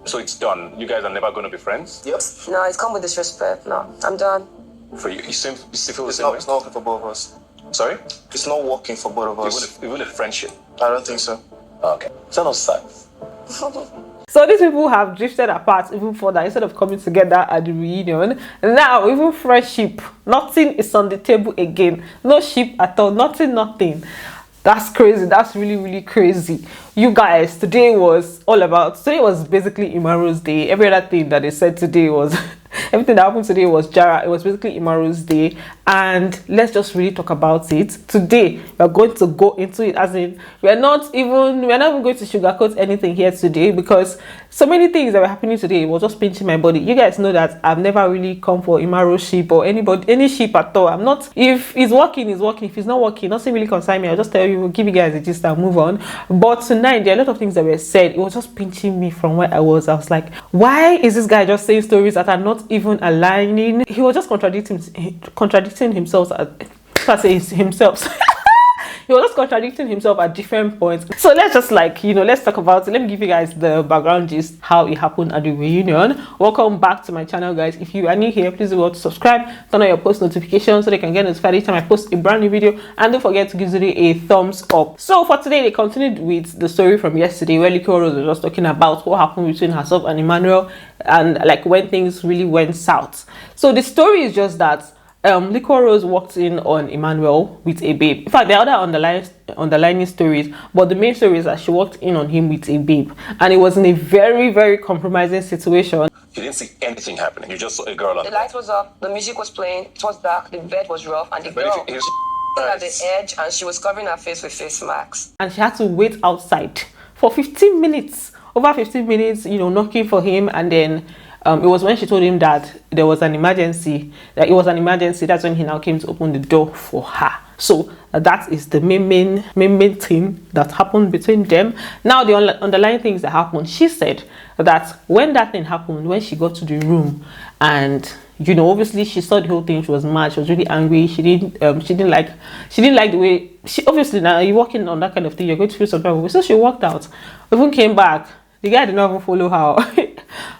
So it's done. You guys are never going to be friends? Yep. No, it's come with disrespect. No, I'm done. For you, you still feel the It's same not, way? it's not working for both of us. Sorry? It's not working for both of us. Even a friendship? I don't think so. Okay. It's not sad. So these people have drifted apart even further instead of coming together at the reunion. Now, even friendship, nothing is on the table again. No ship at all, nothing. That's crazy. That's really crazy. You guys, today was basically Imaro's day. Every other thing that they said today was everything that happened today was Jara. It was basically Imaro's day, and let's just really talk about it today. We're going to go into it, as in we're not even going to sugarcoat anything here today, because so many things that were happening today was just pinching my body. You guys know that I've never really come for Imaro's ship or any ship at all. I'm not. If it's working, it's working. If it's not working, nothing really concern me. I'll just tell you, give you guys a gist and move on. But tonight, there are a lot of things that were said. It was just pinching me from where I was. I was like, why is this guy just saying stories that are not even aligning? He was just contradicting himself. He was just contradicting himself at different points. So let's just let's talk about it. Let me give you guys the background gist, how it happened at the reunion. Welcome back to my channel, guys. If you are new here, please do well to subscribe, turn on your post notifications so they can get notified each time I post a brand new video, and don't forget to give the video a thumbs up. So for today, they continued with the story from yesterday, where Liquorose was just talking about what happened between herself and Emmanuel, and like when things really went south. So the story is just that Liquorose walked in on Emmanuel with a babe. In fact, there are other underlying stories, but the main story is that she walked in on him with a babe, and it was in a very compromising situation. You didn't see anything happening. You just saw a girl on The light was up, the music was playing, it was dark, the bed was rough, and the girl was at the edge, and she was covering her face with face masks. And she had to wait outside for 15 minutes, over 15 minutes, knocking for him, and then it was when she told him that there was an emergency, that it was an emergency. That's when he now came to open the door for her. So that is the main thing that happened between them. Now the underlying things that happened, she said that when that thing happened, when she got to the room, and obviously she saw the whole thing, she was mad, she was really angry. She didn't like the way obviously, now you're working on that kind of thing, you're going to feel some type of way. So she walked out, even came back. The guy did not even follow her.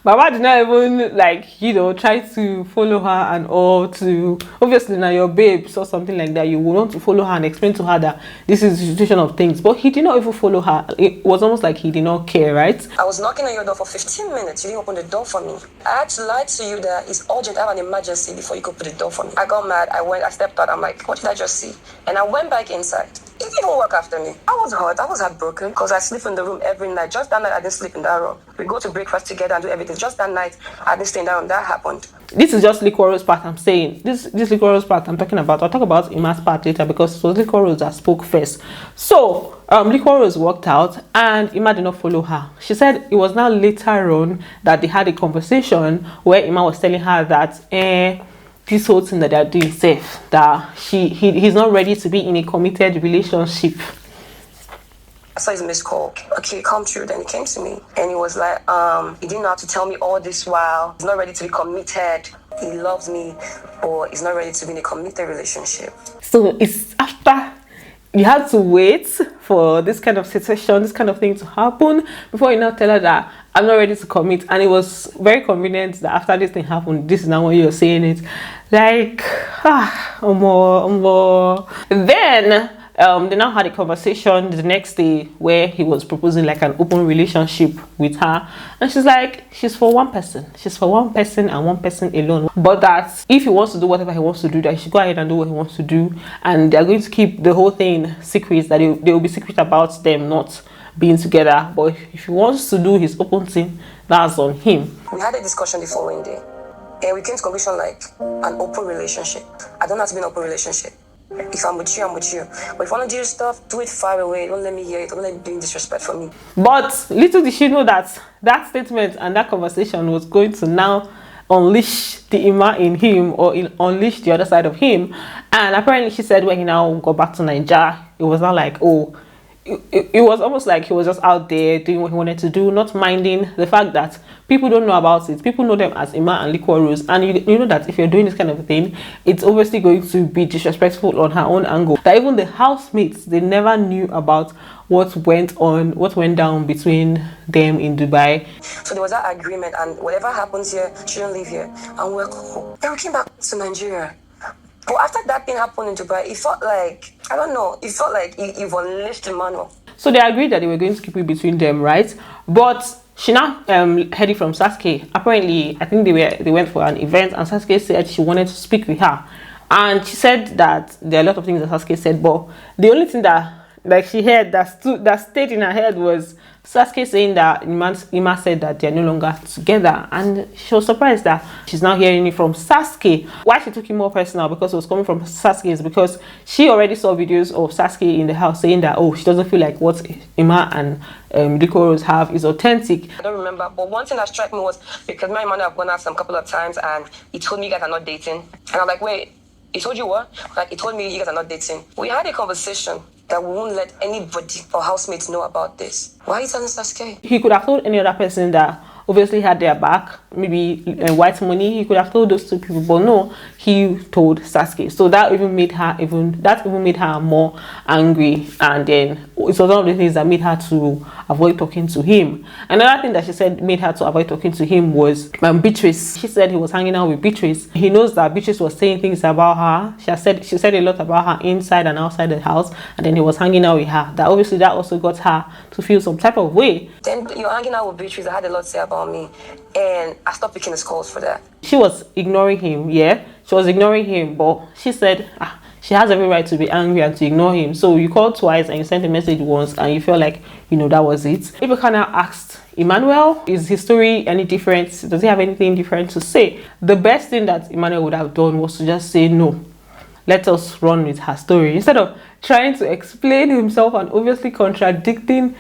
Baba did not even try to follow her and all. To obviously, now your babe saw something like that, you would want to follow her and explain to her that this is the situation of things, but he did not even follow her. It was almost like he did not care, right? I was knocking on your door for 15 minutes. You didn't open the door for me. I had to lie to you that it's urgent, I have an emergency, before you could open the door for me. I got mad. I stepped out. I'm like, what did I just see? And I went back inside. He didn't even work after me. I was hurt. I was heartbroken because I sleep in the room every night. Just that night, I didn't sleep in that room. We go to breakfast together and do everything. Just that night, I didn't stay in that room. That happened. This is just Liquorose part I'm saying. This Liquorose part I'm talking about. I'll talk about Ima's part later, because it was Liquorose that spoke first. So Liquorose walked out and Ima did not follow her. She said it was now later on that they had a conversation where Ima was telling her that this whole thing that they're doing safe, that he's not ready to be in a committed relationship. I saw his missed call. Okay, come true. Then he came to me and he was like, he didn't know how to tell me all this while. He's not ready to be committed. He loves me, but he's not ready to be in a committed relationship. So it's after you have to wait for this kind of situation, this kind of thing to happen before you now tell her that I'm not ready to commit. And it was very convenient that after this thing happened, this is now when you're saying it. Like, Then they now had a conversation the next day where he was proposing like an open relationship with her, and she's like, she's for one person and one person alone, but that if he wants to do whatever he wants to do, that he should go ahead and do what he wants to do, and they're going to keep the whole thing secret, that they will be secret about them not being together. But if he wants to do his open thing, that's on him. We had a discussion the following day, and we came to conclusion like an open relationship. I don't have to be in an open relationship. If I'm with you, I'm with you. But if I want to do stuff, do it far away. Don't let me hear it. Don't let me do disrespect for me. But little did she know that that statement and that conversation was going to now unleash the Ima in him, or unleash the other side of him. And apparently she said when he now got back to Nigeria, it was not like, oh, it was almost like he was just out there doing what he wanted to do, not minding the fact that people don't know about it. People know them as Emma and Liquorose, and you know that if you're doing this kind of a thing, it's obviously going to be disrespectful on her own angle. That even the housemates, they never knew about what went down between them in Dubai. So there was that agreement, and whatever happens here shouldn't live here, and we're cool. Then we came back to Nigeria. But after that thing happened in Dubai, it felt like, I don't know, it felt like you've unleashed Emmanuel. So they agreed that they were going to keep it between them, right? But she now headed from Saskay. Apparently, I think they went for an event, and Saskay said she wanted to speak with her. And she said that there are a lot of things that Saskay said, but the only thing that she heard that stayed in her head was Saskay saying that Emma said that they're no longer together, and she was surprised that she's now hearing it from Saskay. Why she took it more personal, because it was coming from Saskay, is because she already saw videos of Saskay in the house saying that, oh, she doesn't feel like what Emma and Liquorose have is authentic. I don't remember, but one thing that struck me was, because my man have gone out some couple of times, and he told me you guys are not dating, and I'm like, wait, he told you what? Like, he told me you guys are not dating. We had a conversation that we won't let anybody or housemates know about this. Why are you telling Saskay? He could have told any other person that obviously had their back, maybe white money. He could have told those two people, but no, he told Saskay. So that even made her more angry, and then it was one of the things that made her to avoid talking to him. Another thing that she said made her to avoid talking to him was Beatrice. She said he was hanging out with Beatrice. He knows that Beatrice was saying things about her. She said a lot about her inside and outside the house, and then he was hanging out with her. That obviously that also got her to feel some type of way. Then you're hanging out with Beatrice. I had a lot to say about me, and I stopped picking his calls for that. She was ignoring him, yeah, she was ignoring him, but she said she has every right to be angry and to ignore him. So you called twice and you sent a message once, and you feel like, you know, that was it. Bbnaija asked Emmanuel, is his story any different? Does he have anything different to say? The best thing that Emmanuel would have done was to just say, no, let us run with her story, instead of trying to explain himself and obviously contradicting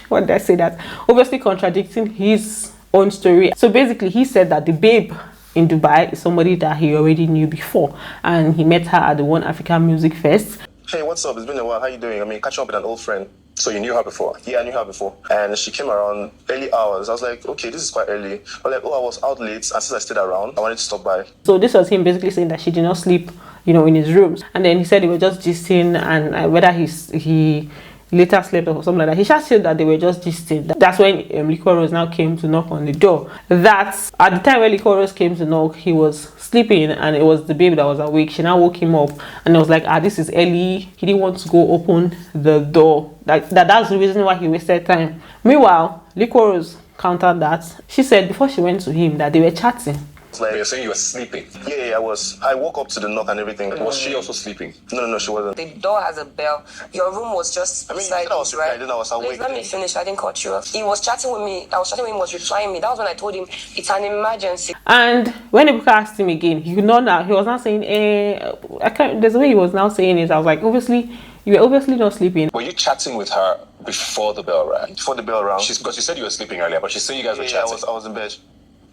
what did I say that? Obviously contradicting his own story. So basically, he said that the babe in Dubai is somebody that he already knew before, and he met her at the One African Music Fest. Hey, what's up? It's been a while. How you doing? I mean, catching up with an old friend. So you knew her before? Yeah, I knew her before. And she came around early hours. I was like, okay, this is quite early. But like, oh, I was out late, and since I stayed around, I wanted to stop by. So this was him basically saying that she did not sleep, you know, in his rooms. And then he said they were just gisting, and whether he later slept or something like that. He just said that they were just gisting. That's when Liquorose now came to knock on the door. That at the time when Liquorose came to knock, he was sleeping, and it was the babe that was awake. She now woke him up, and it was like, this is early. He didn't want to go open the door. That's the reason why he wasted time. Meanwhile, Liquorose countered that. She said before she went to him that they were chatting. Like, you're saying you were sleeping? Yeah, I was. I woke up to the knock and everything. Was she also sleeping? No, she wasn't. The door has a bell. Your room was just beside I was right? Then I was awake. Please, let me finish. I didn't cut you off. He was chatting with me. I was chatting with him. He was replying me. That was when I told him it's an emergency. And when Ebuka asked him again, he was not saying, there's a way he was now saying it. I was like, obviously, you were obviously not sleeping. Were you chatting with her before the bell rang? Before the bell rang. Because you said you were sleeping earlier, but she said you guys were chatting. I was in bed.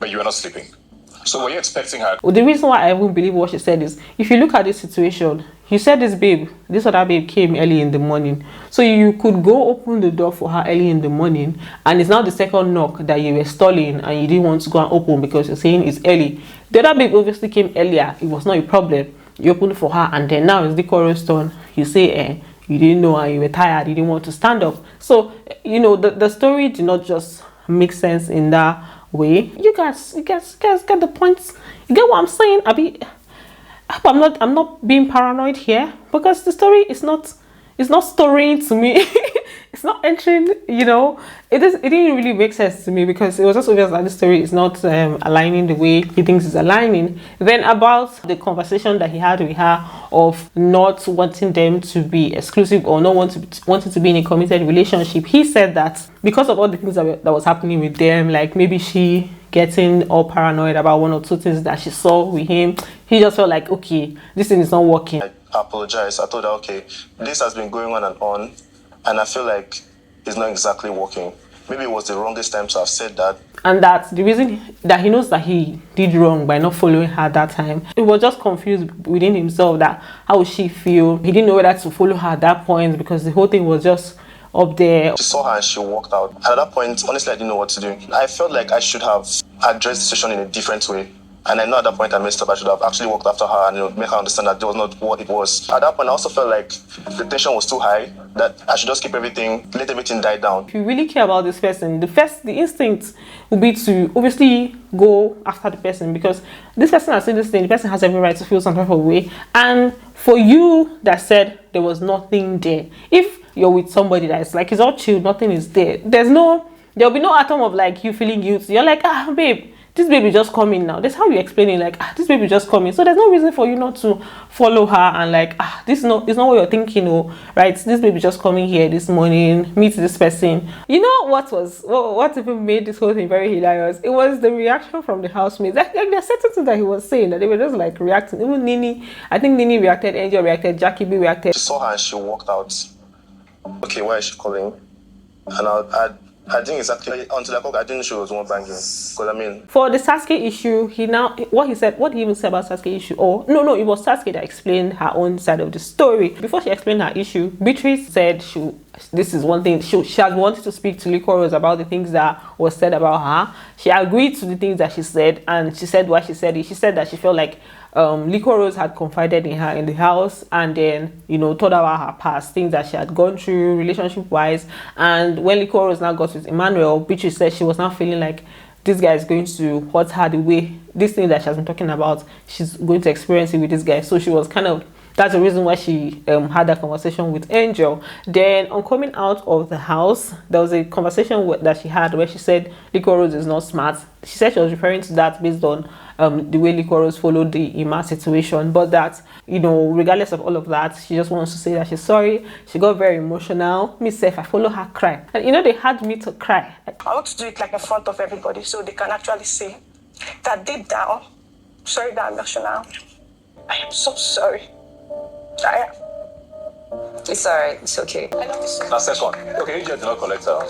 But you were not sleeping. So were you expecting her? Well, the reason why I won't believe what she said is, if you look at this situation, you said this other babe came early in the morning. So you could go open the door for her early in the morning, and it's now the second knock that you were stalling and you didn't want to go and open because you're saying it's early. The other babe obviously came earlier. It was not a problem. You opened for her, and then now it's the Liquorose turn. You say, you didn't know and you were tired. You didn't want to stand up. So, you know, the story did not just make sense in that way. You guys get the points. You get what I'm saying? I'm not being paranoid here, because the story is not storying to me. It's not entering, you know, it didn't really make sense to me, because it was just obvious that the story is not aligning the way he thinks it's aligning. Then about the conversation that he had with her of not wanting them to be exclusive or not wanting to be in a committed relationship, he said that because of all the things that was happening with them, like maybe she getting all paranoid about one or two things that she saw with him, he just felt like, okay, this thing is not working. I apologized. I told her, okay, this has been going on, and I feel like it's not exactly working. Maybe it was the wrongest time to have said that. and that the reason that he knows that he did wrong by not following her that time, he was just confused within himself that how would she feel. He didn't know whether to follow her at that point because the whole thing was just up there. She saw her and she walked out. And at that point, honestly, I didn't know what to do. I felt like I should have addressed the situation in a different way. And I know at that point I messed up. I should have actually walked after her and make her understand that that was not what it was. At that point, I also felt like the tension was too high, that I should just keep everything, let everything die down. If you really care about this person, the instinct would be to obviously go after the person, because this person has said this thing, the person has every right to feel some type of way. And for you that said there was nothing there, if you're with somebody that's like, it's all chill, nothing is there, there'll be no atom of like you feeling guilty. You're like, babe, this baby just coming now. That's how you explain it, like, this baby just coming. So there's no reason for you not to follow her and like, it's not what you're thinking, right? This baby just coming here this morning, meet this person. You know what even made this whole thing very hilarious? It was the reaction from the housemates. Like there's certain things that he was saying that they were just like reacting. Even Nini, I think Nini reacted, Angel reacted, Jackie B reacted. She saw her and she walked out. Okay, why is she calling? And I didn't exactly, until I didn't know she was one banging. Because I mean, for the Saskay issue, what he even said about Saskay issue, no, it was Saskay that explained her own side of the story. Before she explained her issue, Beatrice said this is one thing, she had wanted to speak to Liquorose about the things that was said about her. She agreed to the things that she said, and she said why she said it. She said that she felt like Liquorose had confided in her in the house, and then told about her past, things that she had gone through relationship wise. And when Liquorose now got with Emmanuel, Beatrice said she was now feeling like this guy is going to hurt her the way this thing that she has been talking about, she's going to experience it with this guy. So she was kind of, that's the reason why she had that conversation with Angel. Then on coming out of the house, there was a conversation that she had where she said Liquorose is not smart. She said she was referring to that based on the way Liquorose followed the Emma situation, but that regardless of all of that, she just wants to say that she's sorry. She got very emotional. Me self, I follow her cry, and they had me to cry. I want to do it like in front of everybody so they can actually see that deep down, sorry that I'm emotional. I am so sorry. It's alright, it's okay. I love this. Now, second. Okay, you did not collect her.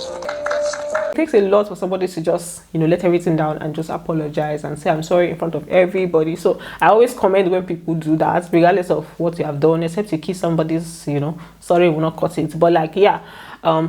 It takes a lot for somebody to just, let everything down and just apologize and say I'm sorry in front of everybody. So I always commend when people do that, regardless of what you have done, except you kiss somebody's, sorry will not cut it. But like, yeah,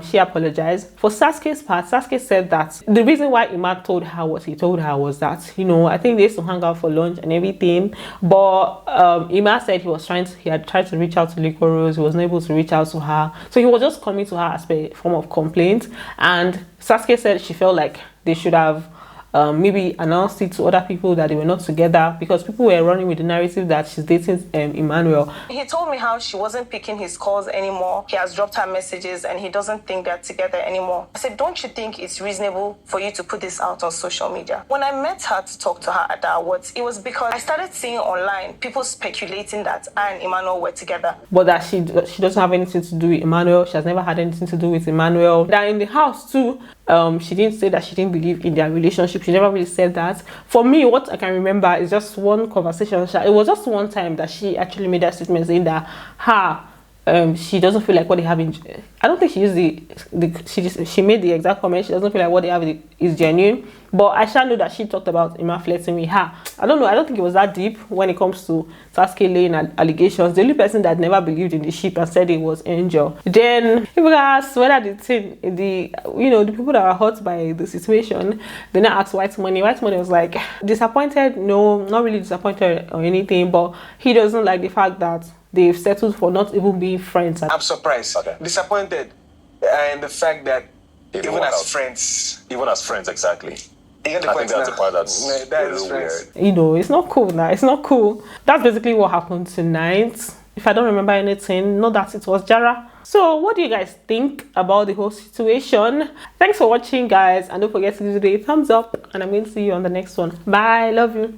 she apologized. For Saskay's part, Saskay said that the reason why Emma told her what he told her was that, I think they used to hang out for lunch and everything. But Emma said he had tried to reach out to Liquorose. He wasn't able to reach out to her. So he was just coming to her as a form of complaint. And Saskay said she felt like they should have maybe announced it to other people that they were not together, because people were running with the narrative that she's dating Emmanuel. He told me how she wasn't picking his calls anymore. He has dropped her messages and he doesn't think they're together anymore. I said, don't you think it's reasonable for you to put this out on social media? When I met her to talk to her at the awards, it was because I started seeing online people speculating that I and Emmanuel were together. But that she doesn't have anything to do with Emmanuel. She has never had anything to do with Emmanuel. That in the house too, she didn't say that she didn't believe in their relationship. She never really said that. For me, what I can remember is just one conversation. It was just one time that she actually made that statement saying that she doesn't feel like what they have in. I don't think she used she made the exact comment. She doesn't feel like what they have is genuine. But I shall know that she talked about Emma flirting with her. I don't know. I don't think it was that deep when it comes to Saskay laying allegations. The only person that never believed in the ship and said it was Angel. Then people asked whether the thing, the people that were hurt by the situation, they now asked White Money. White Money was like, disappointed? No, not really disappointed or anything, but he doesn't like the fact that they've settled for not even being friends. I'm surprised. Okay. Disappointed in the fact that even as friends, exactly. I think that's the part that's weird. It's not cool now. It's not cool. That's basically what happened tonight. If I don't remember anything, know that it was Jara. So what do you guys think about the whole situation? Thanks for watching, guys, and don't forget to give the video a thumbs up, and I'm going to see you on the next one. Bye. Love you.